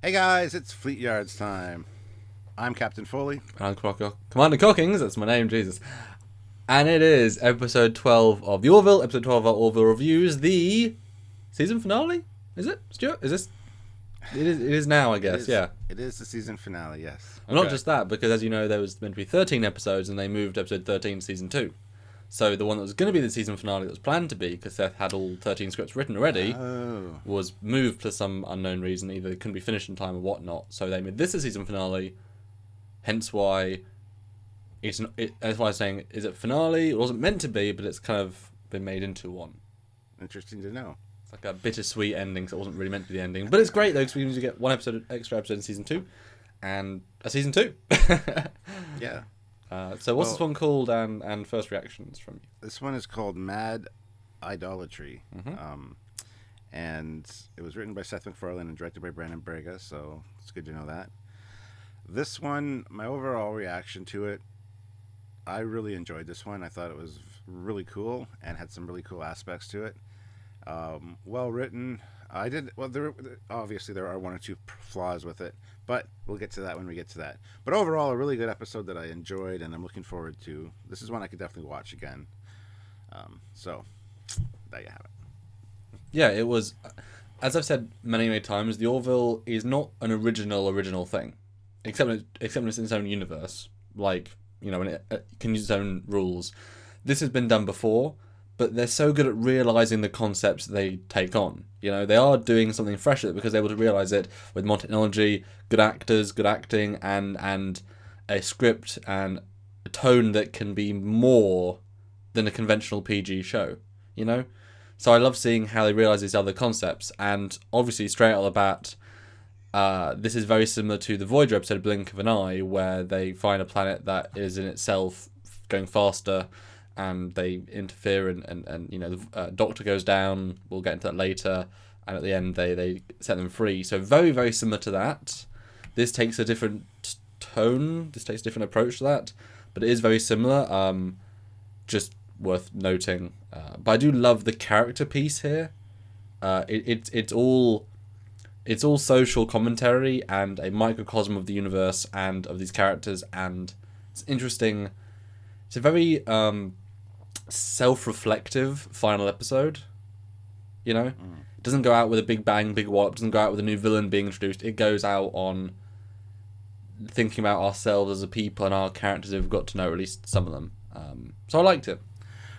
Hey guys, it's Fleetyards time. I'm Captain Foley. I'm Commander Cockings, that's my name, Jesus. And it is episode 12 of the Orville, episode 12 of our Orville Reviews, the season finale? Is it, Stuart? Is this? It is now, I guess, yeah. It is the season finale, yes. And not just that, because as you know, there was meant to be 13 episodes and they moved episode 13 to season 2. So the one that was going to be the season finale that was planned to be, because Seth had all 13 scripts written already, was moved for some unknown reason. Either it couldn't be finished in time or whatnot. So they made this a season finale. Hence why that's why I'm saying, is it finale? It wasn't meant to be, but it's kind of been made into one. Interesting to know. It's like a bittersweet ending, so it wasn't really meant to be the ending. But it's great though, because we usually get one extra episode in season 2, and a season 2. Yeah. So what's this one called, and first reactions from you? This one is called Mad Idolatry. Mm-hmm. And it was written by Seth MacFarlane and directed by Brandon Braga, so it's good to know that. This one, my overall reaction to it, I really enjoyed this one. I thought it was really cool and had some really cool aspects to it. Well written. Obviously there are one or two flaws with it, but we'll get to that when we get to that. But overall, a really good episode that I enjoyed, and I'm looking forward to. This is one I could definitely watch again. So there you have it. Yeah, it was. As I've said many times, the Orville is not an original thing, except when it's in its own universe. Like, you know, when it can use its own rules. This has been done before, but they're so good at realizing the concepts they take on. You know, they are doing something fresh at it because they're able to realize it with more technology, good actors, good acting, and a script and a tone that can be more than a conventional PG show. You know, so I love seeing how they realize these other concepts. And obviously, straight out of the bat, this is very similar to the Voyager episode Blink of an Eye, where they find a planet that is in itself going faster, and they interfere, and you know, the Doctor goes down. We'll get into that later, and at the end they set them free. So very similar to that. This takes a different tone. This takes a different approach to that, but it is very similar. Just worth noting. But I do love the character piece here. It's all social commentary and a microcosm of the universe and of these characters, and it's interesting. It's a very self-reflective final episode. You know, it doesn't go out with a big bang, big wallop. It doesn't go out with a new villain being introduced. It goes out on thinking about ourselves as a people and our characters who've got to know, at least some of them. So I liked it.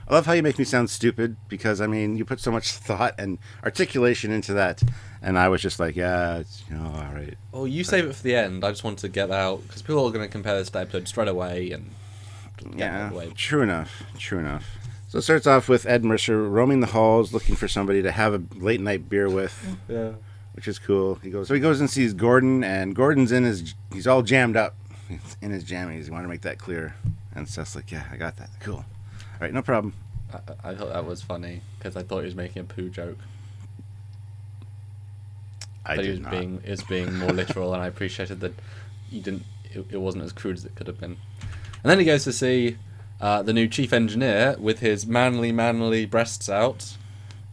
I love how you make me sound stupid, because, I mean, you put so much thought and articulation into that, and I was just like, yeah, it's, all right. Well, you save it for the end. I just wanted to get that out, because people are going to compare this to episode straight away, and yeah, true enough. So it starts off with Ed Mercer roaming the halls looking for somebody to have a late night beer with. Yeah. Which is cool. He goes and sees Gordon, and Gordon's he's all jammed up. He's in his jammies. He wanted to make that clear. And Seth's like, yeah, I got that. Cool. All right, no problem. I thought that was funny, because I thought he was making a poo joke. He was being more literal, and I appreciated that it wasn't as crude as it could have been. And then he goes to see the new chief engineer with his manly breasts out.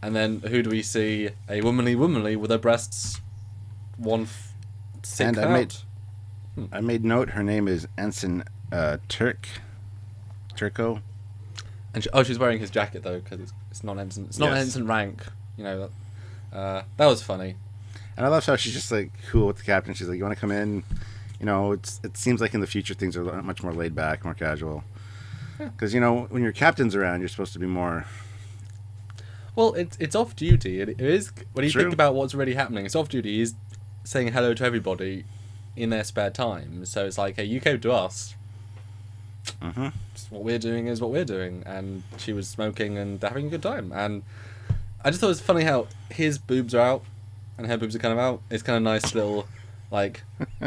And then who do we see? A womanly with her breasts stick out. I made note. Her name is Ensign Turco. And she's wearing his jacket though, because it's not ensign. It's not an ensign rank. You know, that was funny. And I love how she's just like cool with the captain. She's like, "You want to come in?" You know, it seems like in the future things are much more laid back, more casual. Because you know, when your captain's around, you're supposed to be more. Well, it's off duty. It is when you think about what's really happening. It's off duty. He's saying hello to everybody in their spare time. So it's like, hey, you came to us. Mm-hmm. What we're doing is what we're doing, and she was smoking and having a good time. And I just thought it was funny how his boobs are out and her boobs are kind of out. It's kind of nice little like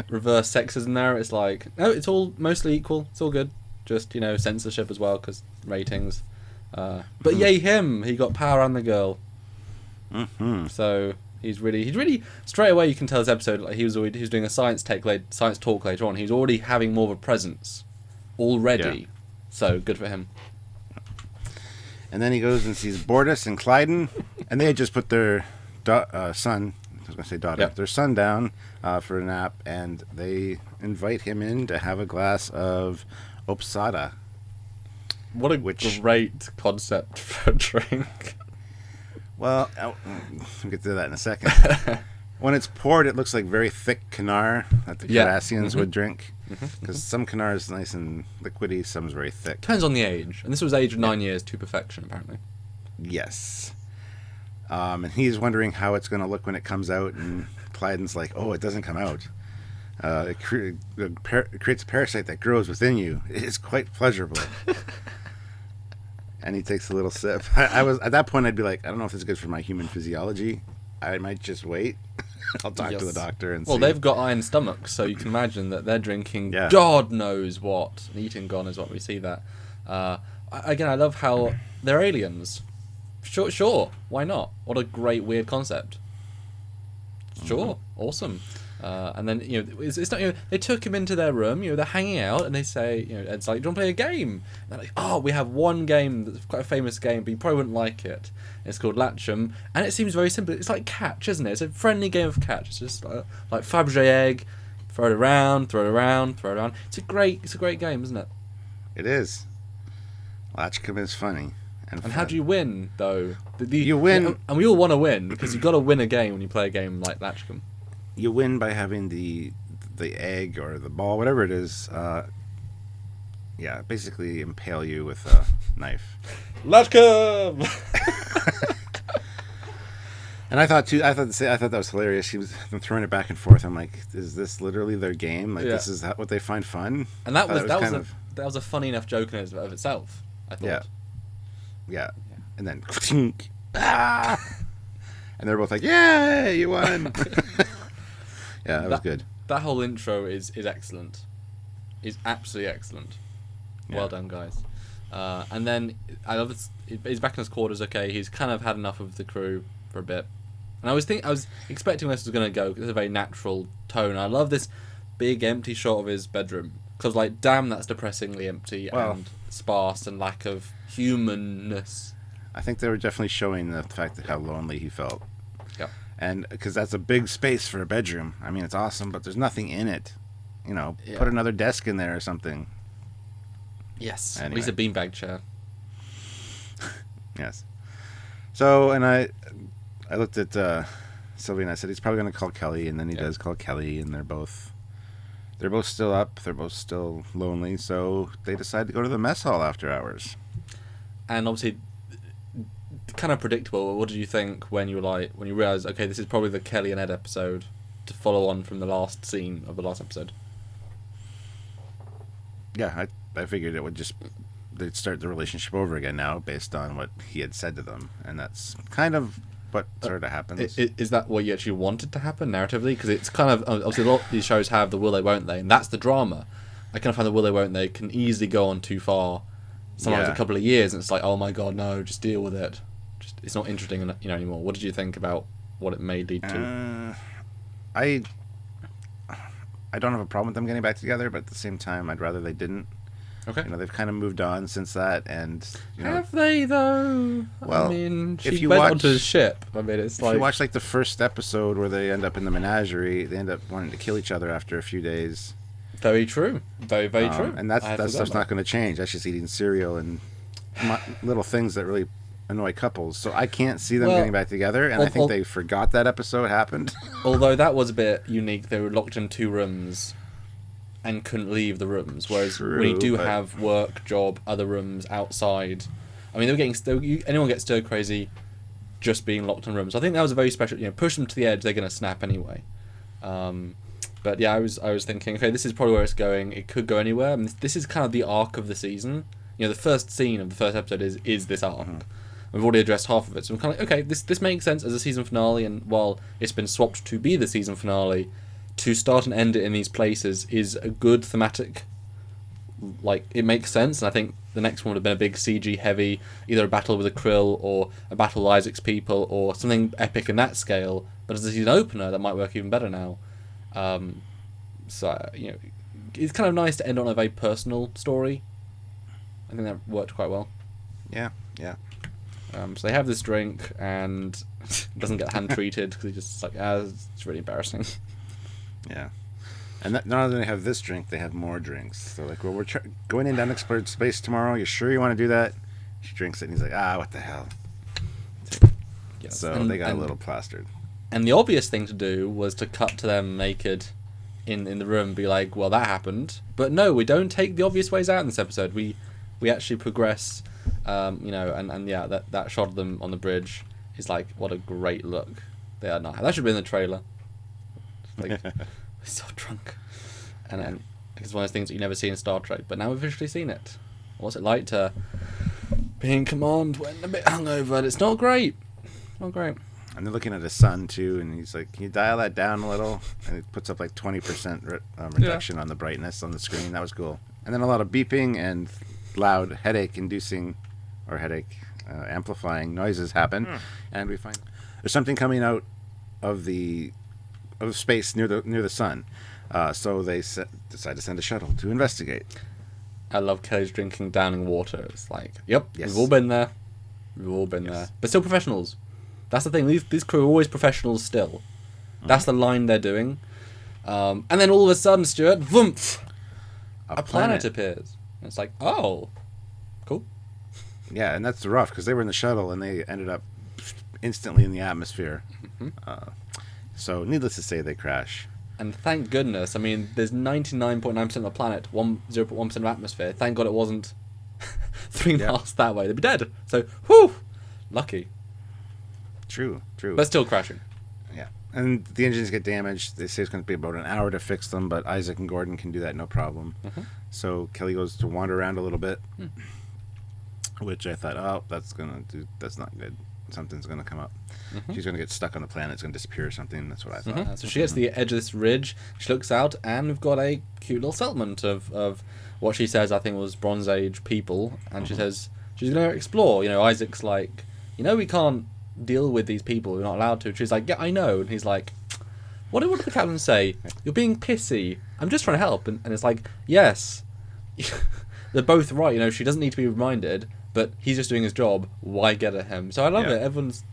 reverse sexism there. It's like, no, it's all mostly equal. It's all good. Just, you know, censorship as well, because ratings. But yay him! He got power on the girl. Mm-hmm. So he's really straight away. You can tell this episode, like he was doing a science talk later on. He's already having more of a presence already. Yeah. So good for him. And then he goes and sees Bortus and Clyden, and they had just put their son, was going to say daughter. Yep. Their son down for a nap, and they invite him in to have a glass of opsada. What a great concept for a drink. Well, we'll get to that in a second. When it's poured, it looks like very thick Canar that the Cardassians would drink. Because some Canar is nice and liquidy, some's very thick. Depends on the age. And this was aged 9 years to perfection, apparently. Yes. And he's wondering how it's going to look when it comes out, and Clyden's like, oh, it doesn't come out. It creates a parasite that grows within you. It is quite pleasurable. And he takes a little sip. I was at that point, I'd be like, I don't know if this is good for my human physiology. I might just wait. I'll talk to the doctor and see. Well, they've got iron stomachs, so you can imagine that they're drinking God knows what. And eating God knows what. We see that. Again, I love how they're aliens. Sure, why not? What a great, weird concept. Sure, awesome. And then it's not they took him into their room. They're hanging out, and they say it's like, do you want to play a game? And they're like, oh, we have one game that's quite a famous game, but you probably wouldn't like it. It's called Latcham, and it seems very simple. It's like catch, isn't it? It's a friendly game of catch. It's just like Fabergé egg, throw it around, throw it around, throw it around. It's a great game, isn't it? It is. Latcham is funny. And how do you win, though? You win, and we all want to win because you've got to win a game when you play a game like Latcham. You win by having the egg or the ball, whatever it is. Basically impale you with a knife. Latcham. And I thought that was hilarious. She was throwing it back and forth. I'm like, is this literally their game? Like, this is what they find fun? And that was a funny enough joke in of itself, I thought. Yeah. And then, and they're both like, "Yeah, you won!" Yeah, that was good. That whole intro is excellent. Is absolutely excellent. Well done, guys. And then I love this. He's back in his quarters. Okay, he's kind of had enough of the crew for a bit. And I was expecting where this was going to go. It's a very natural tone. I love this big empty shot of his bedroom. Because I was like, damn, that's depressingly empty and sparse and lack of humanness. I think they were definitely showing the fact that how lonely he felt. Yeah. And because that's a big space for a bedroom. I mean, it's awesome, but there's nothing in it. Put another desk in there or something. Yes. Anyway. At least a beanbag chair. Yes. So, and I looked at Sylvie and I said, he's probably going to call Kelly, and then he does call Kelly, and they're both still up. They're both still lonely, so they decide to go to the mess hall after hours. And obviously, kind of predictable. What did you think when you realised, okay, this is probably the Kelly and Ed episode to follow on from the last scene of the last episode? Yeah, I figured it would they'd start the relationship over again now based on what he had said to them, and that's kind of what sort of happens. Is that what you actually wanted to happen narratively? Because it's kind of, obviously a lot of these shows have the will they won't they, and that's the drama. I kind of find the will they won't they can easily go on too far, sometimes a couple of years, and it's like, oh my god, no, just deal with it. It's not interesting anymore. What did you think about what it may lead to? I don't have a problem with them getting back together, but at the same time, I'd rather they didn't. Okay. They've kind of moved on since that, and have they though? Well, I mean, she if you went watch onto the ship. I mean, it's like, if you watch like the first episode where they end up in the menagerie, they end up wanting to kill each other after a few days. Very true. Very true. And that stuff's not going to change. That's just eating cereal and little things that really annoy couples. So I can't see them getting back together, and I think they forgot that episode happened. Although that was a bit unique. They were locked in 2 rooms and couldn't leave the rooms, whereas when you do have work, job, other rooms outside, I mean, they were getting anyone gets stir crazy just being locked in rooms. I think that was a very special, push them to the edge, they're going to snap anyway. But yeah, I was thinking, okay, this is probably where it's going. It could go anywhere. I mean, this is kind of the arc of the season. The first scene of the first episode is this arc. Mm-hmm. We've already addressed half of it, so I'm kind of like, okay, this makes sense as a season finale, and while it's been swapped to be the season finale, to start and end it in these places is a good thematic. Like, it makes sense, and I think the next one would have been a big CG heavy, either a battle with a Krill or a battle with Isaac's people or something epic in that scale. But as a season opener, that might work even better now. So it's kind of nice to end on a very personal story. I think that worked quite well. Yeah. So they have this drink, and it doesn't get hand treated because he's just like, it's really embarrassing. Yeah. And not only do they have this drink, they have more drinks. So like, well, we're going into unexplored space tomorrow. You sure you want to do that? She drinks it, and he's like, what the hell? Yes. So they got a little plastered. And the obvious thing to do was to cut to them naked in the room and be like, well, that happened. But no, we don't take the obvious ways out in this episode. We actually progress, and that shot of them on the bridge is like, what a great look. They are not. That should be in the trailer. Like, so drunk. And it's one of those things that you never see in Star Trek, but now we've visually seen it. What's it like to be in command when a bit hungover? And it's not great. Not great. And they're looking at his son too, and he's like, "Can you dial that down a little?" And it puts up like 20% reduction on the brightness on the screen. That was cool. And then a lot of beeping and loud headache-inducing or headache amplifying noises happen, and we find there's something coming out of space near the sun. So they decide to send a shuttle to investigate. I love Kelly's drinking downing water. It's like, yep, Yes. we've all been there. We've all been there. But still professionals. That's the thing. These crew are always professionals still. That's the line they're doing. And then all of a sudden, Stuart, voomf, a planet appears. And it's like, oh, cool. Yeah, and that's rough because they were in the shuttle and they ended up instantly in the atmosphere. So needless to say, they crash. And thank goodness. I mean, there's 99.9% of the planet, 0.1% of atmosphere. Thank God it wasn't 3 miles that way. They'd be dead. So, whew, lucky. True. But still crashing. Yeah. And the engines get damaged. They say it's going to be about an hour to fix them, but Isaac and Gordon can do that no problem. So Kelly goes to wander around a little bit, which I thought, that's not good. Something's going to come up. She's going to get stuck on the planet. It's going to disappear or something. That's what I thought. So she gets to the edge of this ridge. She looks out, and we've got a cute little settlement of what she says, I think, was Bronze Age people. And she says she's going to explore. Isaac's like, we can't deal with these people. We're not allowed to. She's like, yeah, I know. And he's like, what did the captain say? You're being pissy. I'm just trying to help. And it's like, yes. They're both right. She doesn't need to be reminded, but he's just doing his job. Why get at him? So I love it. Everyone's,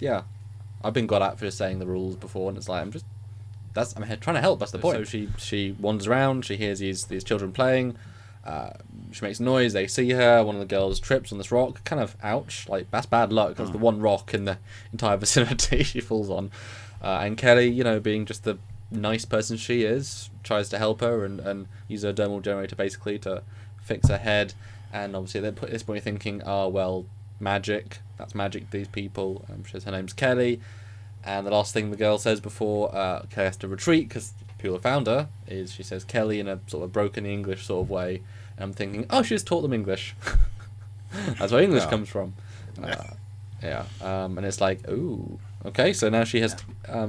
I've been got at for just saying the rules before, and it's like, I'm trying to help. That's the point. So she wanders around. She hears these children playing. She makes noise. They see her. One of the girls trips on this rock. Kind of ouch. Like, that's bad luck. That's the one rock in the entire vicinity she falls on. And Kelly, being just the nice person she is, tries to help her and use her thermal generator basically to fix her head. And obviously at this point you're thinking, magic. That's magic, these people. She says her name's Kelly. And the last thing the girl says before Kelly has to retreat, because people have found her, is she says Kelly in a sort of broken English sort of way. And I'm thinking, she just taught them English. That's where English comes from. And it's like, ooh, okay, so now she has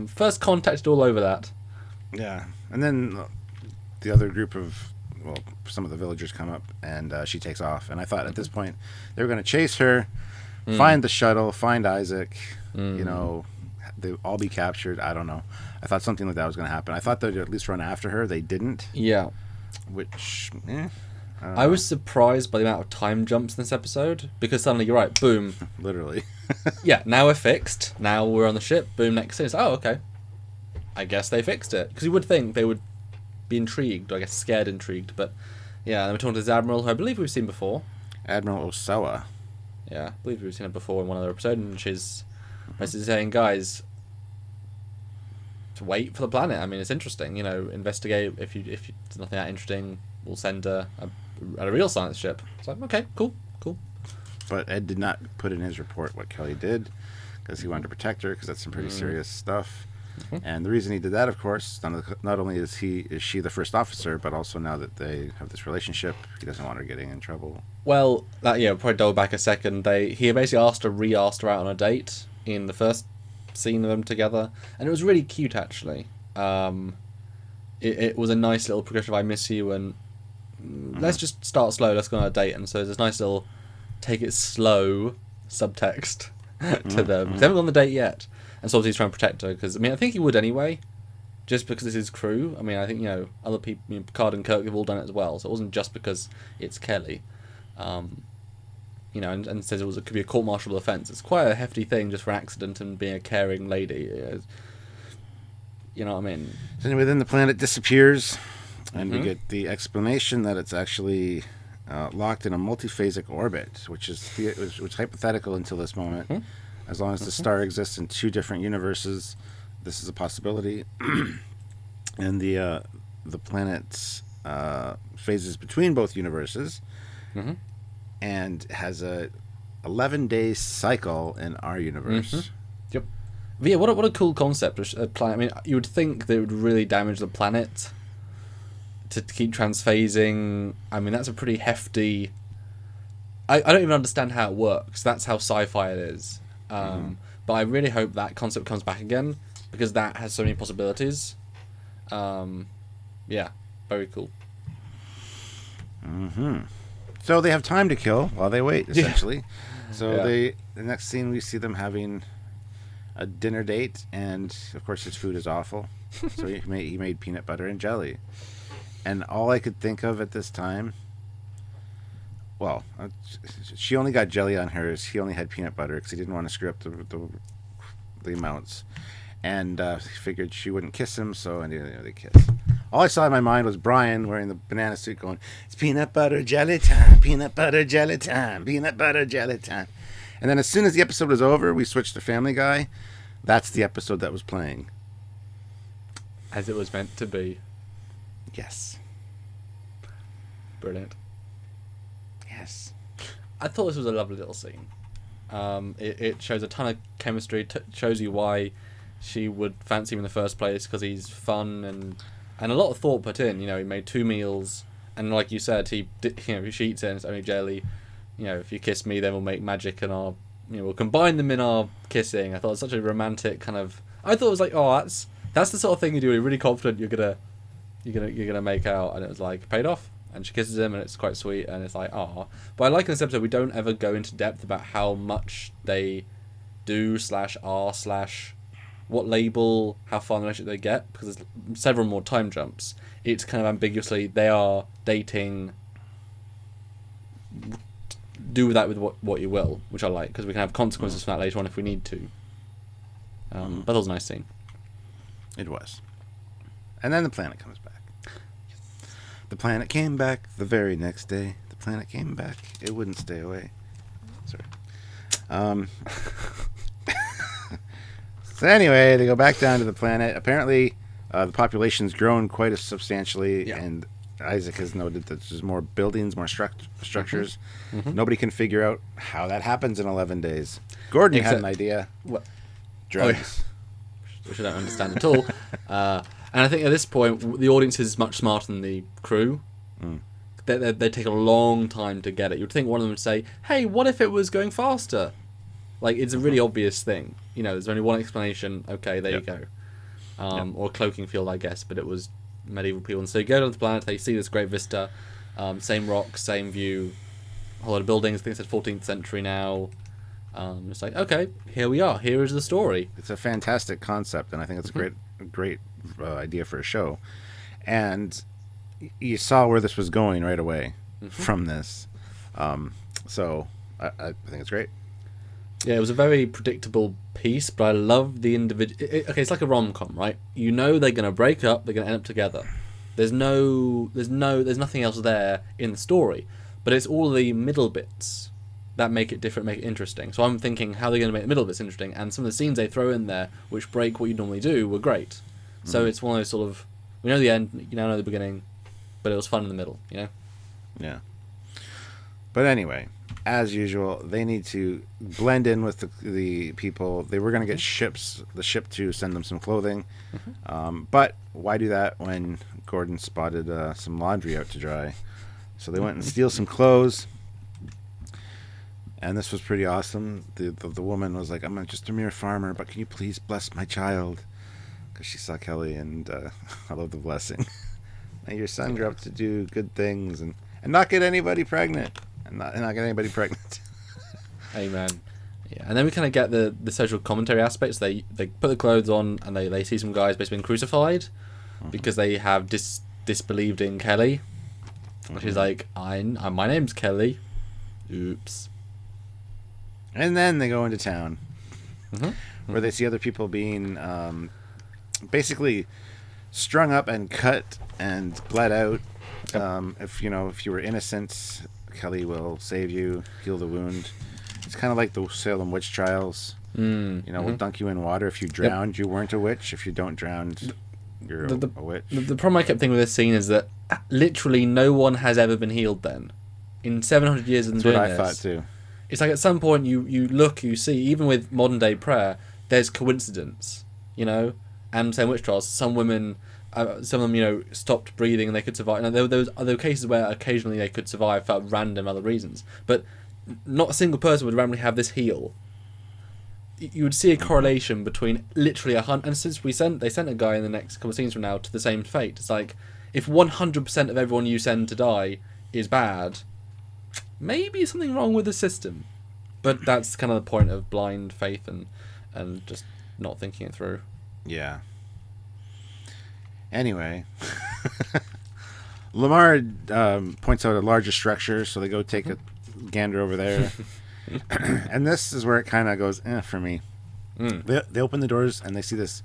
first contacted all over that. Yeah, and then the other group of, some of the villagers come up, and she takes off. And I thought at this point they were going to chase her, find the shuttle, find Isaac, they all be captured. I don't know. I thought something like that was going to happen. I thought they'd at least run after her. They didn't. Yeah. Which, I was surprised by the amount of time jumps in this episode, because suddenly you're right, boom. Literally. Yeah, now we're fixed. Now we're on the ship. Boom, next scene. It's, okay. I guess they fixed it. Because you would think they would be intrigued, or I guess scared intrigued. But yeah, and we're talking to this admiral who I believe we've seen before. Admiral Osawa. Yeah, I believe we've seen her before in one other episode, and she's basically saying, guys, to wait for the planet. I mean, it's interesting, investigate. If it's nothing that interesting, we'll send a real science ship. It's like, okay, cool. But Ed did not put in his report what Kelly did, because he wanted to protect her, because that's some pretty serious stuff. And the reason he did that, of course, not only is she the first officer, but also now that they have this relationship, he doesn't want her getting in trouble. Well, probably double back a second. He basically re-asked her out on a date in the first scene of them together, and it was really cute actually. It was a nice little progression of I miss you, and let's just start slow, let's go on a date. And so there's this nice little take it slow subtext to them. They haven't gone on the date yet, and so obviously he's trying to protect her, because I think he would anyway, just because this is crew. I think other people, Picard and Kirk have all done it as well, so it wasn't just because it's Kelly. and says it could be a court-martialable offence. It's quite a hefty thing just for an accident and being a caring lady. You know what I mean? So anyway, then the planet disappears, and we get the explanation that it's actually locked in a multiphasic orbit, which is hypothetical until this moment. As long as the star exists in 2 different universes, this is a possibility. And the planet phases between both universes, and has a 11-day cycle in our universe. Yep. But yeah, what a cool concept. A planet. I mean, you would think that it would really damage the planet to keep transphasing. I mean, that's a pretty hefty. I don't even understand how it works. That's how sci-fi it is. But I really hope that concept comes back again, because that has so many possibilities. Yeah, very cool. So they have time to kill while they wait, essentially. So the next scene, we see them having a dinner date, and of course his food is awful. So he made peanut butter and jelly, and all I could think of at this time, well, she only got jelly on hers. He only had peanut butter because he didn't want to screw up the amounts, and he figured she wouldn't kiss him, so they kiss. All I saw in my mind was Brian wearing the banana suit going, "It's peanut butter jelly time, peanut butter jelly time, peanut butter jelly time." And then as soon as the episode was over, we switched to Family Guy. That's the episode that was playing. As it was meant to be. Yes. Brilliant. Yes. I thought this was a lovely little scene. It shows a ton of chemistry, shows you why she would fancy him in the first place, because he's fun and a lot of thought put in. He made 2 meals, and like you said, she eats it and it's only jelly. If you kiss me, then we'll make magic and we'll combine them in our kissing. I thought it was such a romantic kind of. I thought it was like, oh, that's the sort of thing you do. You're really confident you're gonna make out, and it was like paid off. And she kisses him, and it's quite sweet, and it's like, oh. But I like in this episode we don't ever go into depth about how much they do / what label, how far in the relationship they get, because there's several more time jumps. It's kind of ambiguously they are dating. Do that with what you will, which I like, because we can have consequences for that later on if we need to. But that was a nice scene. It was. And then the planet comes back. The planet came back the very next day. The planet came back. It wouldn't stay away. Sorry. So anyway, they go back down to the planet. Apparently, the population's grown quite substantially, and Isaac has noted that there's more buildings, more structures. Nobody can figure out how that happens in 11 days. Gordon had an idea. What? Drugs. Which I don't understand at all. And I think at this point, the audience is much smarter than the crew. They take a long time to get it. You'd think one of them would say, hey, what if it was going faster? Like, it's a really obvious thing. There's only one explanation. Okay, there you go. Or a cloaking field, I guess, but it was medieval people. And so you go to the planet, they see this great vista, same rocks, same view, a whole lot of buildings. I think it's 14th century now. It's like, okay, here we are. Here is the story. It's a fantastic concept, and I think it's a great idea for a show. And you saw where this was going right away from this. So I think it's great. Yeah, it was a very predictable piece, but I love the individual. Okay, it's like a rom-com, right? They're gonna break up, they're gonna end up together. There's nothing else there in the story, but it's all the middle bits that make it different, make it interesting. So I'm thinking how they're gonna make the middle bits interesting, and some of the scenes they throw in there, which break what you normally do, were great. So it's one of those sort of, we know the end, you now know the beginning, but it was fun in the middle, Yeah. But anyway, as usual, they need to blend in with the people. They were going to get the ship to send them some clothing. But why do that when Gordon spotted some laundry out to dry? So they went and steal some clothes. And this was pretty awesome. The woman was like, I'm just a mere farmer, but can you please bless my child? Because she saw Kelly, and I love the blessing. May your son grow up to do good things and not get anybody pregnant. And not get anybody pregnant. Amen. Yeah, and then we kind of get the social commentary aspects. They put the clothes on, and they see some guys basically being crucified because they have disbelieved in Kelly. Which is like, my name's Kelly. Oops. And then they go into town, Mm-hmm. where they see other people being basically strung up and cut and bled out. If you were innocent, Kelly will save you, heal the wound. It's kind of like the Salem witch trials. We'll dunk you in water. If you drowned, you weren't a witch. If you don't drown, you're a witch. The problem I kept thinking with this scene is that literally no one has ever been healed then. In 700 years of them That's what doing I thought too. It's like at some point you look, you see, even with modern day prayer, there's coincidence, and same witch trials. Some women, some of them, stopped breathing and they could survive. Now, there were cases where occasionally they could survive for random other reasons, but not a single person would randomly have this heal. You would see a correlation between literally 100, and since they sent a guy in the next couple of scenes from now to the same fate. It's like, if 100% of everyone you send to die is bad, maybe something wrong with the system. But that's kind of the point of blind faith and just not thinking it through. Yeah. Anyway, Lamar points out a larger structure, so they go take a gander over there. And this is where it kind of goes for me. They open the doors and they see this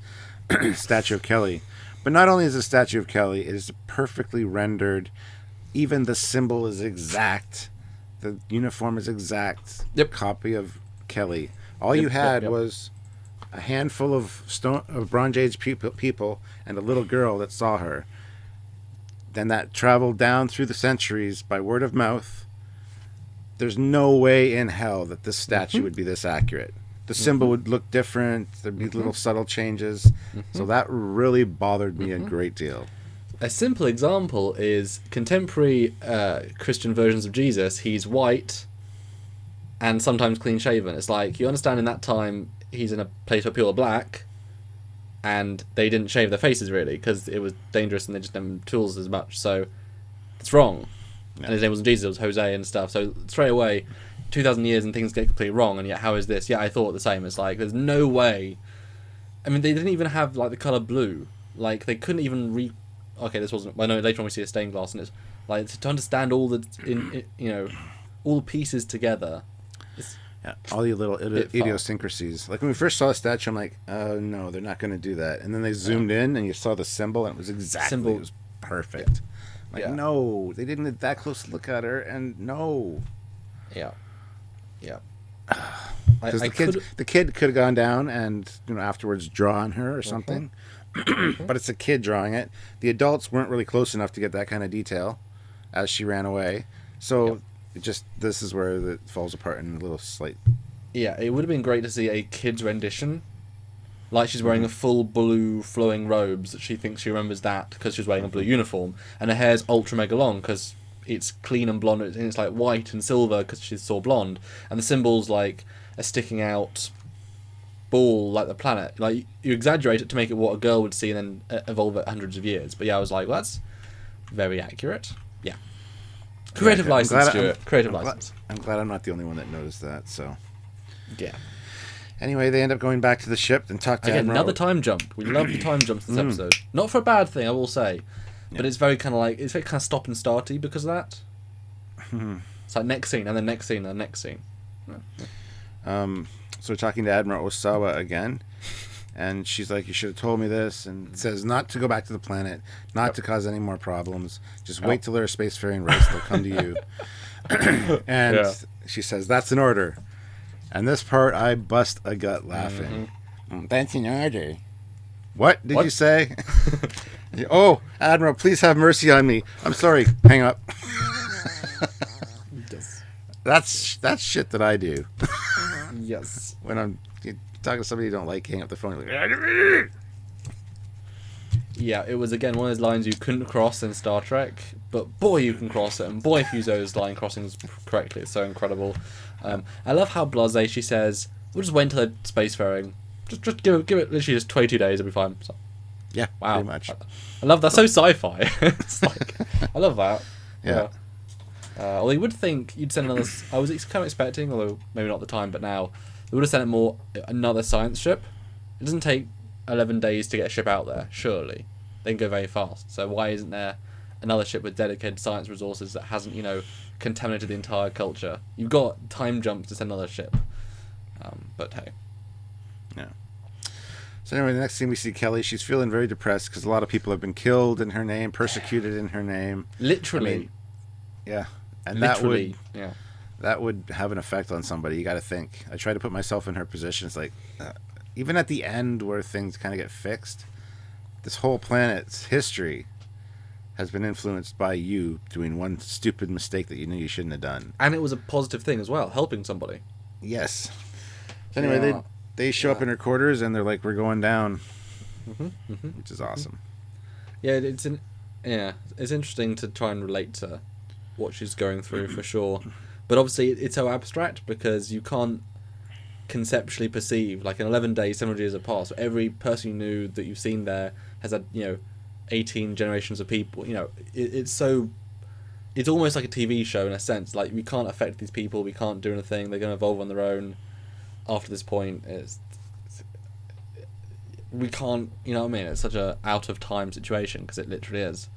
statue of Kelly. But not only is it a statue of Kelly, it is perfectly rendered. Even the symbol is exact. The uniform is exact. Copy of Kelly. All you had was a handful of Bronze Age people and a little girl that saw her. Then that traveled down through the centuries by word of mouth. There's no way in hell that this statue would be this accurate. The symbol would look different. There'd be little subtle changes. So that really bothered me a great deal. A simple example is contemporary Christian versions of Jesus. He's white and sometimes clean-shaven. It's like, you understand in that time he's in a place where people are black and they didn't shave their faces really because it was dangerous and they just didn't have tools as much. So it's wrong. Yeah. And his name wasn't Jesus, it was Jose and stuff. So straight away, 2,000 years and things get completely wrong. And yet, how is this? Yeah, I thought the same. It's like, there's no way. I mean, they didn't even have like the color blue. Like, they couldn't even Okay, this wasn't. I know later on we see a stained glass, and it's like to understand all the all the pieces together. Yeah, all the little idiosyncrasies. Like when we first saw the statue, I'm like, oh no, they're not going to do that. And then they zoomed in, and you saw the symbol, and it was exactly, it was perfect. Like, no, they didn't get that close to look at her, and no. Yeah. Because the kid could have gone down and afterwards draw on her or something. But it's a kid drawing it. The adults weren't really close enough to get that kind of detail as she ran away. So this is where it falls apart in a little slight. Yeah, it would have been great to see a kid's rendition. Like she's wearing a full blue flowing robes that she thinks she remembers that because she's wearing a blue uniform. And her hair's ultra mega long because it's clean and blonde. And it's like white and silver because she's so blonde. And the symbol's like a sticking out ball like the planet. Like you exaggerate it to make it what a girl would see and then evolve it hundreds of years. But yeah, I was like, well, that's very accurate. Yeah. Creative license, Stuart. Creative license. I'm glad I'm not the only one that noticed that. So. Yeah. Anyway, they end up going back to the ship and talk to Again, Admiral. another time jump. We love the time jumps in this episode. Not for a bad thing, I will say, but it's very kind of stop and starty because of that. It's like next scene and then next scene and then next scene. So we're talking to Admiral Osawa again, and she's like, "You should have told me this," and says not to go back to the planet, not to cause any more problems. Just wait till they're a spacefaring race; they'll come to you. And she says, "That's an order." And this part, I bust a gut laughing. That's an order. What did you say? Oh, Admiral, please have mercy on me. I'm sorry. Hang up. That's shit that I do. Yes. When I'm talking to somebody you don't like, hang up the phone. Yeah, it was again one of those lines you couldn't cross in Star Trek, but boy, you can cross it, and boy, if you use those line crossings correctly, it's so incredible. I love how blasé she says, "We'll just wait until they're spacefaring. Just give it literally just 22 days, it'll be fine." So, yeah, wow, pretty much. I love that. So sci-fi. It's like I love that. Yeah. Although you would think you'd send another. I was kind of expecting, although maybe not at the time, but now they would have sent another science ship. It doesn't take 11 days to get a ship out there. Surely they can go very fast. So why isn't there another ship with dedicated science resources that hasn't contaminated the entire culture? You've got time jumps to send another ship. But hey. Yeah. So anyway, the next thing we see Kelly, she's feeling very depressed because a lot of people have been killed in her name, persecuted in her name. Literally. I mean, yeah. And literally, that would have an effect on somebody. You got to think. I try to put myself in her position. It's like, even at the end where things kind of get fixed, this whole planet's history has been influenced by you doing one stupid mistake that you knew you shouldn't have done. And it was a positive thing as well, helping somebody. Yes. So anyway, they show up in her quarters and they're like, "We're going down," which is awesome. Yeah, it's interesting to try and relate to what she's going through for sure, but obviously it's so abstract because you can't conceptually perceive, like in 11 days 700 years have passed, so every person you knew that you've seen there has had 18 generations of people. It's almost like a TV show in a sense. Like, we can't affect these people, we can't do anything, they're going to evolve on their own after this point. We can't, you know what I mean? It's such a out of time situation because it literally is.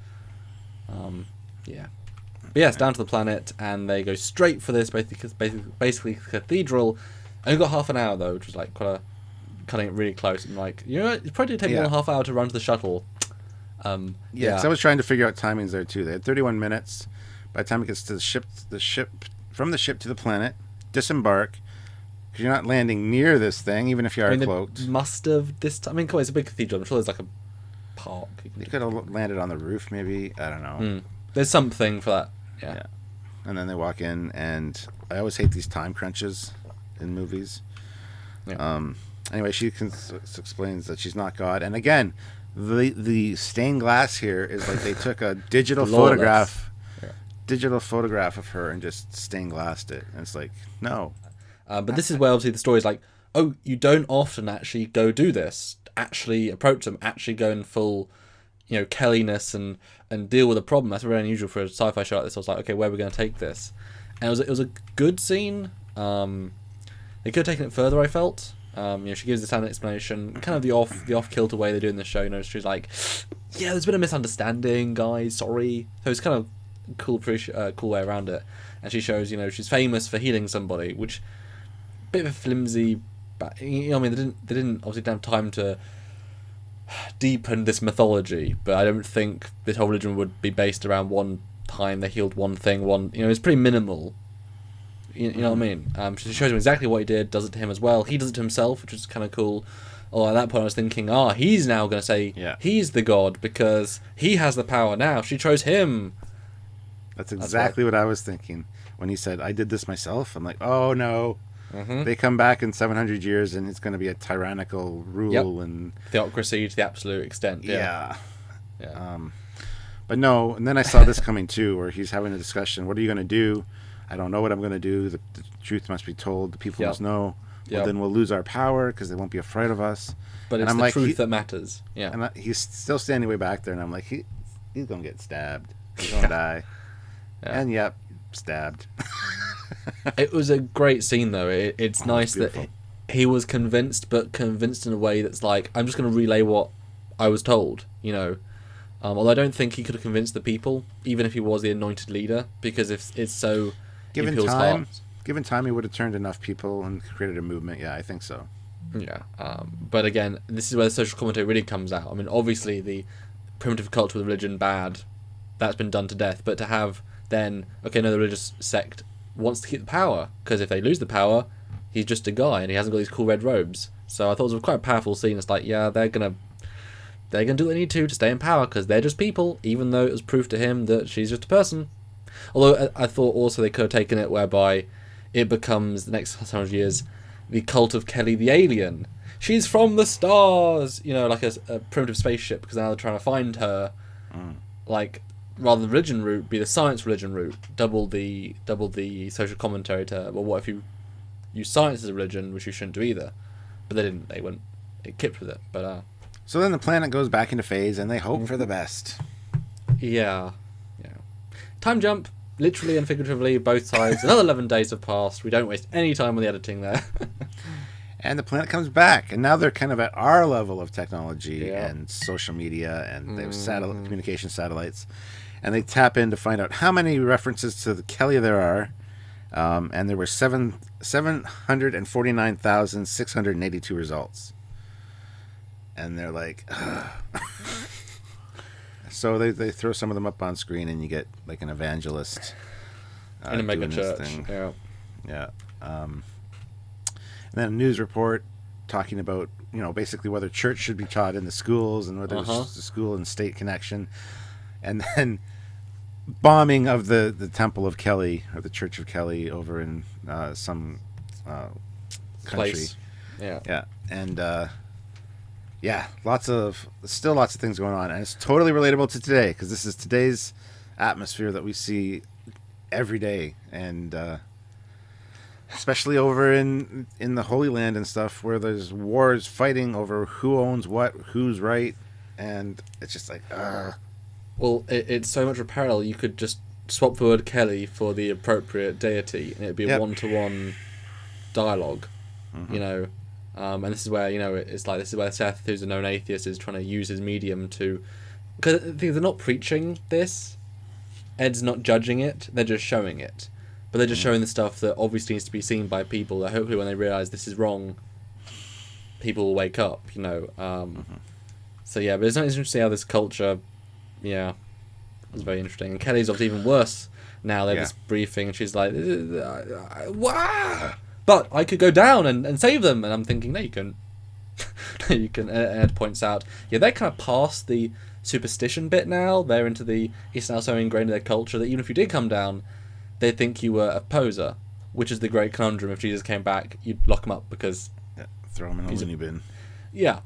But yes, down to the planet, and they go straight for this basically cathedral. Only got half an hour though, which was like quite cutting it really close. And like, it probably did take more than half hour to run to the shuttle. Because I was trying to figure out timings there too. They had 31 minutes. By the time it gets to the ship from the ship to the planet, disembark. Because you're not landing near this thing, even if you are cloaked. They must have this time. I mean, come on, it's a big cathedral. I'm sure there's like a park. You could have landed on the roof, maybe. I don't know. There's something for that. Yeah. And then they walk in, and I always hate these time crunches in movies. Yeah. Anyway, she explains that she's not God, and again, the stained glass here is like they took a digital photograph of her and just stained glassed it, and it's like, no. But this is where obviously the story is like, oh, you don't often actually go do this, actually approach them, actually go in full, Kelly-ness and deal with a problem. That's very unusual for a sci-fi show like this. I was like, okay, where are we going to take this? And it was a good scene. They could have taken it further, I felt. She gives this an explanation, kind of the off kilter way they do in the show. She's like, yeah, there's been a misunderstanding, guys. Sorry. So it's kind of cool way around it. And she shows, she's famous for healing somebody, which bit of a flimsy. But they didn't obviously have time to deepen this mythology. But I don't think this whole religion would be based around one time they healed one thing. It's pretty minimal. You know what I mean? She shows him exactly what he did, does it to him as well. He does it to himself, which is kind of cool. Although at that point I was thinking, he's now going to say he's the god because he has the power now. She chose him. That's exactly what I was thinking when he said, I did this myself. I'm like, oh no. They come back in 700 years and it's going to be a tyrannical rule and theocracy to the absolute extent. Yeah. But no, and then I saw this coming too, where he's having a discussion. What are you going to do? I don't know what I'm going to do. The truth must be told. The people must know. Well, then we'll lose our power because they won't be afraid of us. But it's the truth that matters. Yeah. And he's still standing way back there, and I'm like, he's going to get stabbed. He's going to die. Yeah. And stabbed. It was a great scene, though. It's nice that he was convinced, but convinced in a way that's like, I'm just going to relay what I was told, Although I don't think he could have convinced the people, even if he was the anointed leader, because if it's so... Given time, he would have turned enough people and created a movement. Yeah, I think so. Yeah. But again, this is where the social commentary really comes out. I mean, obviously, the primitive culture with religion, bad, that's been done to death. But to have then, the religious sect wants to keep the power, because if they lose the power, he's just a guy and he hasn't got these cool red robes. So I thought it was quite a powerful scene. It's like, they're going to do what they need to stay in power, because they're just people, even though it was proof to him that she's just a person. Although I thought also they could have taken it whereby it becomes, the next 100 years, the cult of Kelly the alien. She's from the stars! Like a primitive spaceship, because now they're trying to find her. Like, rather than the religion route, be the science religion route. Double the social commentary to, well, what if you use science as a religion, which you shouldn't do either. But they didn't. They kept with it. But so then the planet goes back into phase, and they hope for the best. Yeah. Time jump, literally and figuratively, both sides. Another 11 days have passed. We don't waste any time on the editing there. And the planet comes back, and now they're kind of at our level of technology and social media, and they have communication satellites, and they tap in to find out how many references to the Kelly there are. And there were 749,682 results. And they're like, so they throw some of them up on screen, and you get like an evangelist in a mega doing his church. thing. Yeah. Yeah. And then a news report talking about, basically whether church should be taught in the schools and whether it's just a school and state connection. And then bombing of the Temple of Kelly, or the Church of Kelly, over in some country. Place. Yeah. Yeah. And lots of things going on. And it's totally relatable to today, because this is today's atmosphere that we see every day. And especially over in the Holy Land and stuff, where there's wars fighting over who owns what, who's right. And it's just like, Well, it's so much of a parallel. You could just swap the word Kelly for the appropriate deity, and it'd be a one-to-one dialogue. And this is where it's like, this is where Seth, who's a known atheist, is trying to use his medium to, because they're not preaching this. Ed's not judging it; they're just showing it. But they're just showing the stuff that obviously needs to be seen by people. That hopefully, when they realize this is wrong, people will wake up. So yeah, but it's not interesting to see how this culture. Yeah, it was very interesting. And Kelly's obviously even worse now. They have this briefing, and she's like, "Wow!" But I could go down and save them. And I'm thinking, no, you can. No, you can. Ed points out, they're kind of past the superstition bit now. They're into the. It's now so ingrained in their culture that even if you did come down, they'd think you were a poser, which is the great conundrum. If Jesus came back, you'd lock him up because throw him in a loony bin. Yeah.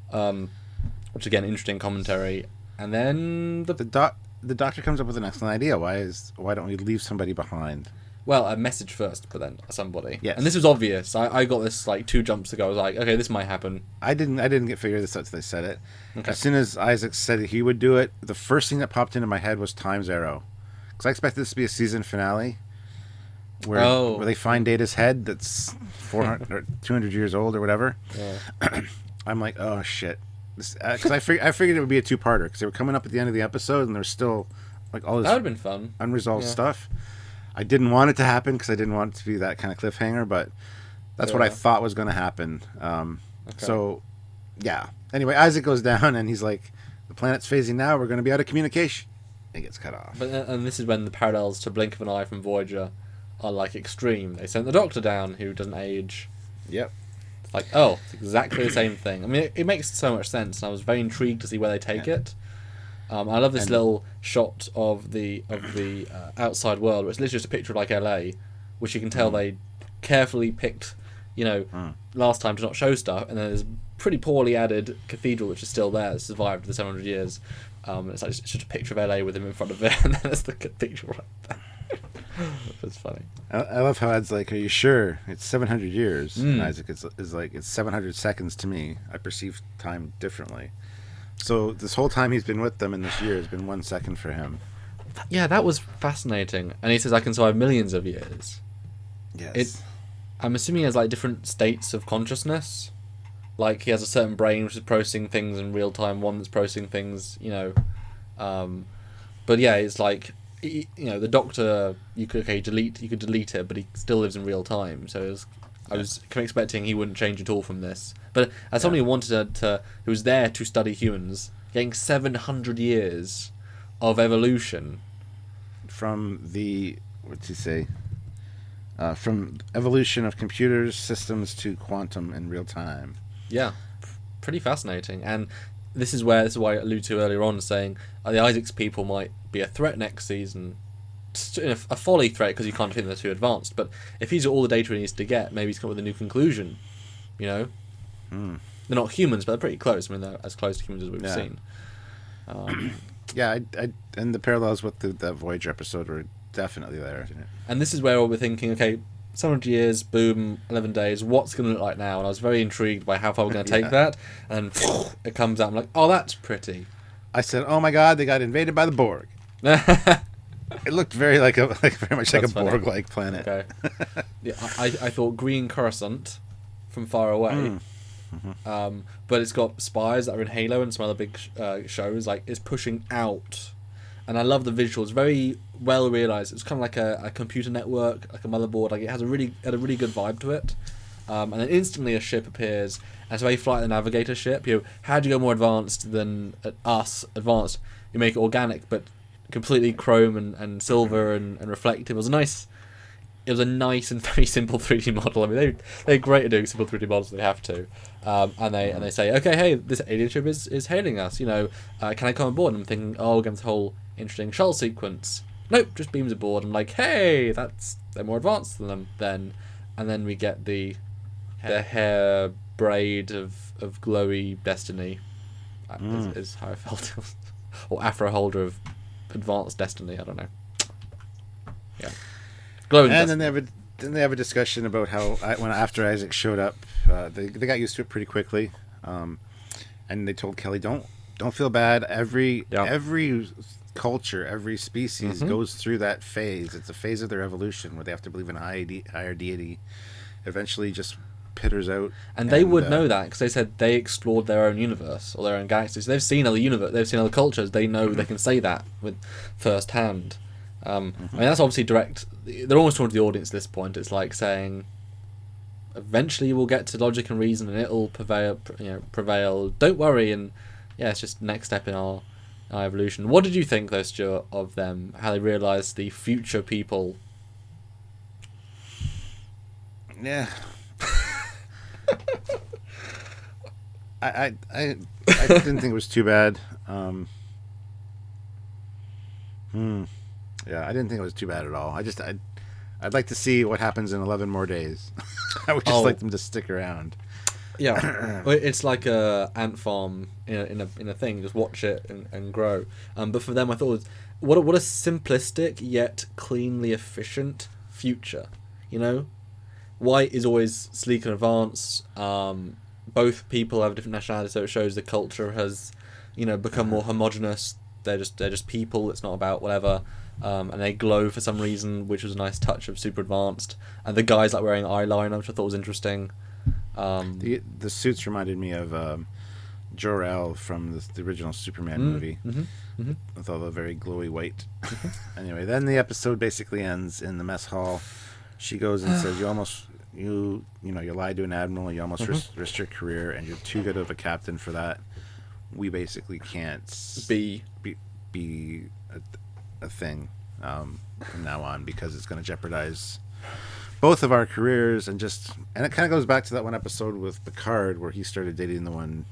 Which again, interesting commentary. And then the doctor comes up with an excellent idea. Why don't we leave somebody behind? Well, a message first, but then somebody. Yes. And this was obvious. I got this like 2 jumps ago. I was like, okay, this might happen. I didn't get figure this out until they said it. Okay. As soon as Isaac said he would do it, the first thing that popped into my head was Time Zero, because I expected this to be a season finale, where they find Data's head that's 400 or 200 years old or whatever. Yeah. I'm like, oh shit. Because I figured it would be a 2-parter, because they were coming up at the end of the episode and there's still like all this That would have been fun. Unresolved stuff. I didn't want it to happen because I didn't want it to be that kind of cliffhanger, but that's what I thought was going to happen. So, yeah. Anyway, Isaac goes down and he's like, the planet's phasing now. We're going to be out of communication. It gets cut off. And this is when the parallels to Blink of an Eye from Voyager are like extreme. They sent the Doctor down, who doesn't age. Yep. It's like, it's exactly the same thing. I mean, it makes so much sense, and I was very intrigued to see where they take it. I love this little shot of the outside world, where it's literally just a picture of like LA, which you can tell they carefully picked, last time to not show stuff, and then there's a pretty poorly added cathedral which is still there, that survived the 700 years. It's like it's just a picture of LA with him in front of it, and then there's the cathedral right there. It's funny. I love how Ed's like, are you sure? It's 700 years. And Isaac is like, it's 700 seconds to me. I perceive time differently. So this whole time he's been with them in this year has been 1 second for him. Yeah, that was fascinating. And he says, I can survive millions of years. Yes. I'm assuming he has like different states of consciousness. Like he has a certain brain which is processing things in real time, one that's processing things, but yeah, it's like, the Doctor, you could delete it, but he still lives in real time. So I was kind of expecting he wouldn't change at all from this. But as somebody who wanted who was there to study humans, getting 700 years of evolution from what's he say? From evolution of computers, systems to quantum in real time. Yeah, pretty fascinating. And this is why I alluded to earlier on, saying the Isaac's people might be a threat next season. A Foley threat, because you can't think they're too advanced. But if he's got all the data he needs to get, maybe he's come up with a new conclusion. They're not humans, but they're pretty close. I mean, they're as close to humans as we've seen. And the parallels with that Voyager episode were definitely there. And this is where we're thinking, okay, 700 years, boom, 11 days, what's going to look like now? And I was very intrigued by how far we're going to take that. And it comes out, I'm like, oh, that's pretty. I said, oh my god, they got invaded by the Borg. It looked very very much like a Borg-like planet. Okay. Yeah, I thought green Coruscant from far away. But it's got spies that are in Halo and some other big shows. Like, it's pushing out. and I love the visuals. Very well realized. It's kind of like a computer network, like a motherboard. Like it had a really good vibe to it. And then instantly a ship appears, and it's very Flight of the Navigator ship. How do you go more advanced than us? Advanced, you make it organic, but completely chrome and silver and reflective. It was a nice and very simple 3D model. I mean, they're great at doing simple 3D models. They have to, and they say, okay, hey, this alien ship is hailing us. Can I come aboard? And I'm thinking, oh, we're going to this whole interesting shuttle sequence. Nope, just beams aboard. I'm like, hey, they're more advanced than them then, and then we get the hair braid of glowy destiny, is how I felt, or Afro holder of advanced destiny. I don't know. Yeah, glowing. And then they have a discussion about how when after Isaac showed up, they got used to it pretty quickly, and they told Kelly, don't feel bad. Every culture, every species goes through that phase. It's a phase of their evolution where they have to believe in a higher deity. Eventually, just pitters out, and they would know that because they said they explored their own universe or their own galaxies. They've seen other they've seen other cultures. They know they can say that with first hand. I mean, that's obviously direct. They're almost talking to the audience at this point. It's like saying, eventually we'll get to logic and reason, and it'll prevail. Don't worry, and it's just next step in our evolution. What did you think, though, Stuart, of them? How they realised the future people? Yeah. I didn't think it was too bad. Yeah, I didn't think it was too bad at all. I'd like to see what happens in 11 more days. I would just like them to stick around. Yeah, it's like a ant farm in a thing. Just watch it and grow. But for them, I thought what a simplistic yet cleanly efficient future. White is always sleek and advanced. Both people have different nationalities, so it shows the culture has, become more homogenous. They're just people. It's not about whatever. And they glow for some reason, which was a nice touch of super advanced. And the guys like wearing eyeliner, which I thought was interesting. The suits reminded me of Jor-El from the original Superman movie. With all the very glowy white. Anyway, then the episode basically ends in the mess hall. She goes and says, you lied to an admiral, you almost risked your career, and you're too good of a captain for that. We basically can't be a thing from now on because it's going to jeopardize both of our careers, and it kind of goes back to that one episode with Picard where he started dating the one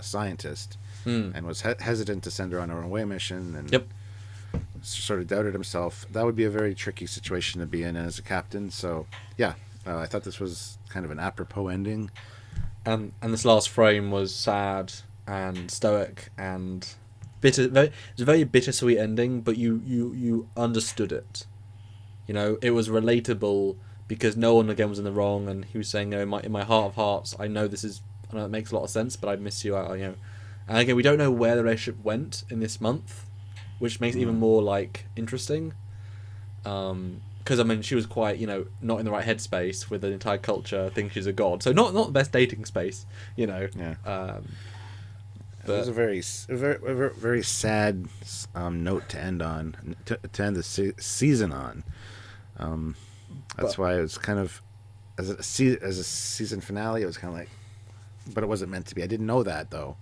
scientist and was hesitant to send her on her away mission, and sort of doubted himself. That would be a very tricky situation to be in as a captain. So I thought this was kind of an apropos ending. And this last frame was sad and stoic and bitter. It was a very bittersweet ending, but you understood it. It was relatable because no one again was in the wrong, and he was saying, in my heart of hearts, I know it makes a lot of sense, but I miss you. And again, we don't know where the relationship went in this month, which makes it even more interesting. Because she was quite not in the right headspace with the entire culture thinking she's a god, so not the best dating space. It was a very very sad note to end on, to end the season on. That's why it was kind of as a season finale. It was kind of like, but it wasn't meant to be. I didn't know that though.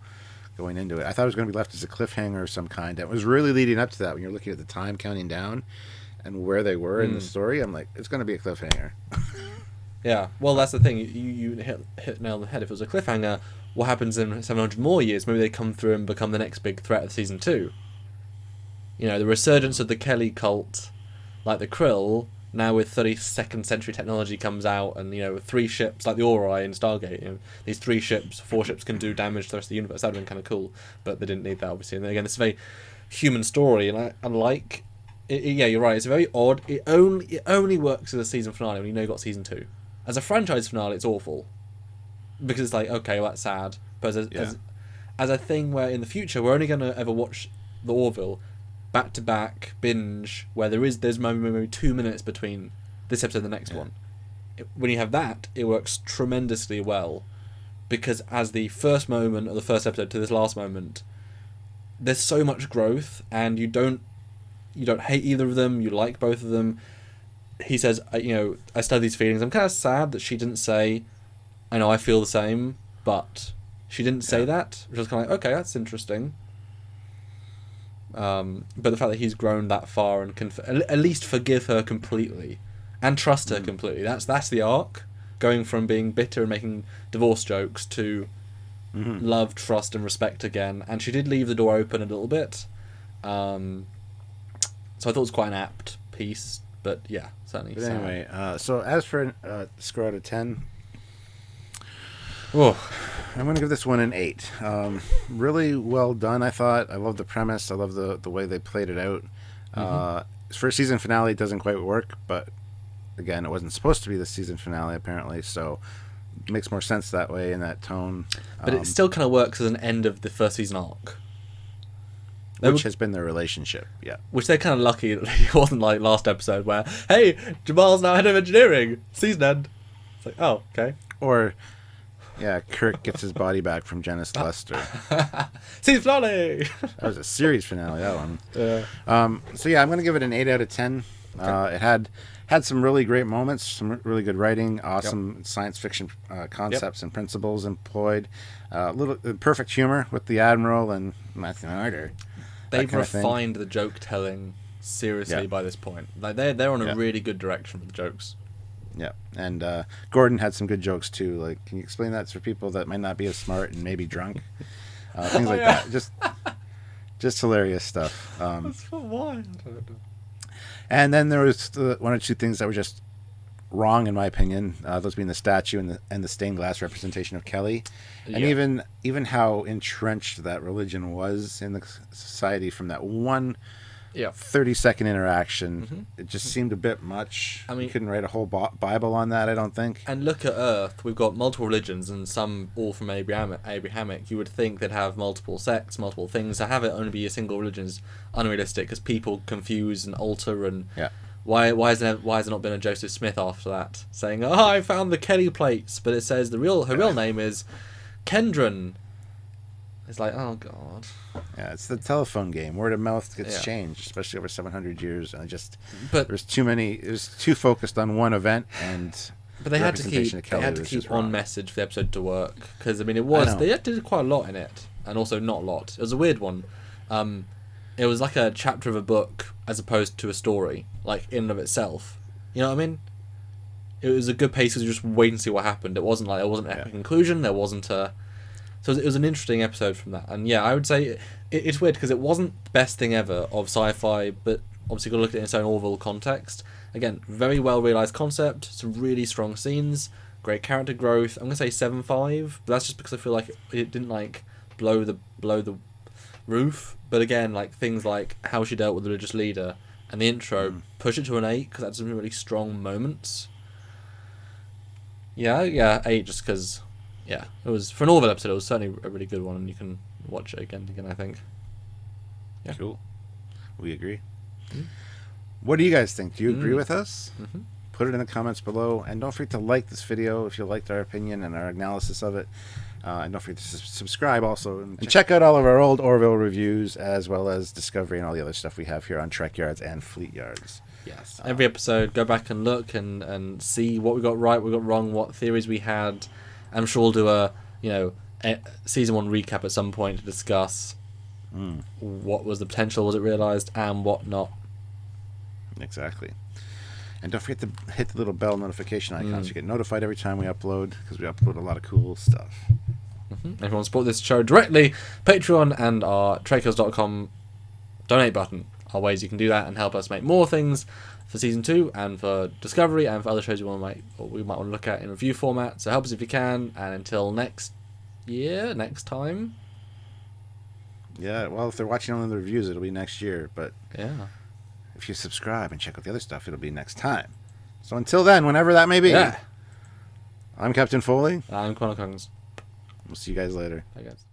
Going into it, I thought it was going to be left as a cliffhanger of some kind. It was really leading up to that. When you're looking at the time counting down and where they were in the story, I'm like, it's going to be a cliffhanger. Yeah, well, that's the thing. You hit nail on the head. If it was a cliffhanger, what happens in 700 more years? Maybe they come through and become the next big threat of season 2. The resurgence of the Kelly cult, like the Krill, now with 32nd century technology comes out, and 3 ships like the Ori in Stargate. These 4 ships can do damage to the rest of the universe. That would have been kind of cool, but they didn't need that, obviously. And then again, it's a very human story, and unlike, you're right. It's very odd. It only works as a season finale when you've got season 2. As a franchise finale, it's awful because it's like, okay, well, that's sad. But as a thing where in the future we're only going to ever watch the Orville back to back binge, where there's maybe 2 minutes between this episode and the next one. When you have that, it works tremendously well, because as the first moment of the first episode to this last moment, there's so much growth, and you don't you don't hate either of them. You like both of them. He says, I still have these feelings. I'm kind of sad that she didn't say, I know I feel the same, but she didn't say that, which was kind of like, okay, that's interesting. But the fact that he's grown that far and can at least forgive her completely and trust her completely, that's the arc, going from being bitter and making divorce jokes to love, trust, and respect again. And she did leave the door open a little bit, so I thought it was quite an apt piece. But yeah, certainly. But anyway, so as for score out of 10, I'm going to give this one an 8. Really well done, I thought. I love the premise. I love the way they played it out. First season finale doesn't quite work, but again, it wasn't supposed to be the season finale, apparently, so it makes more sense that way in that tone. But it still kind of works as an end of the first season arc. Which has been their relationship, yeah. Which they're kind of lucky that it wasn't like last episode where, hey, Jamal's now head of engineering, season end. It's like, oh, okay. Or, yeah, Kirk gets his body back from Janice Lester. Season finale! That was a series finale, that one. Yeah. So yeah, I'm going to give it an 8 out of 10. Okay. It had some really great moments, some really good writing, awesome science fiction concepts and principles employed, perfect humor with the Admiral and Matthew Arthur. They've refined the joke telling seriously by this point. Like they're on a really good direction with the jokes. Yeah, and Gordon had some good jokes too. Like, can you explain that for people that might not be as smart and maybe drunk? Things like that. Just hilarious stuff. That's for why. And then there was one or two things that were just wrong, in my opinion. Those being the statue and the stained glass representation of Kelly, and even how entrenched that religion was in the society from that one 30-second interaction. It just seemed a bit much. I mean, you couldn't write a whole Bible on that, I don't think. And look at Earth. We've got multiple religions, and some all from Abrahamic. You would think they'd have multiple sects, multiple things. To have it only be a single religion is unrealistic, because people confuse and alter. And why has there not been a Joseph Smith after that saying, "Oh, I found the Kelly plates," but it says her real name is Kendron. It's like, oh god. Yeah, it's the telephone game. Word of mouth gets changed, especially over 700 years. And there's too many. It was too focused on one event, but they had to keep on message for the episode to work, because I mean they did quite a lot in it, and also not a lot. It was a weird one. It was like a chapter of a book as opposed to a story, like in and of itself. You know what I mean? It was a good pace because you just wait and see what happened. It wasn't an epic conclusion. There wasn't a. So it was an interesting episode from that. And yeah, I would say it's weird because it wasn't the best thing ever of sci-fi, but obviously got to look at it in its own Orville context. Again, very well realised concept, some really strong scenes, great character growth. I'm going to say 7.5, but that's just because I feel like it didn't blow the roof. But again, things like how she dealt with the religious leader and the intro, push it to an 8 because that's some really strong moments. Yeah, 8 just because... Yeah, it was for an Orville episode. It was certainly a really good one, and you can watch it again. I think. Yeah, cool. We agree. What do you guys think? Do you agree with us? Put it in the comments below, and don't forget to like this video if you liked our opinion and our analysis of it. And don't forget to subscribe also, and check out all of our old Orville reviews, as well as Discovery and all the other stuff we have here on Trekyards and Fleetyards. Yes. Every episode, go back and look and see what we got right, what we got wrong, what theories we had. I'm sure we'll do a season 1 recap at some point to discuss what was the potential, was it realised, and what not. Exactly. And don't forget to hit the little bell notification icon so you get notified every time we upload, because we upload a lot of cool stuff. If you want to support this show directly, Patreon and our Trekyards.com donate button are ways you can do that and help us make more things for season 2 and for Discovery and for other shows we might want to look at in review format. So help us if you can, and until next time. Yeah, well, if they're watching only the reviews, it'll be next year, but if you subscribe and check out the other stuff, it'll be next time. So until then, whenever that may be, I'm Captain Foley. I'm Connor Coggins. We'll see you guys later. Bye, guys.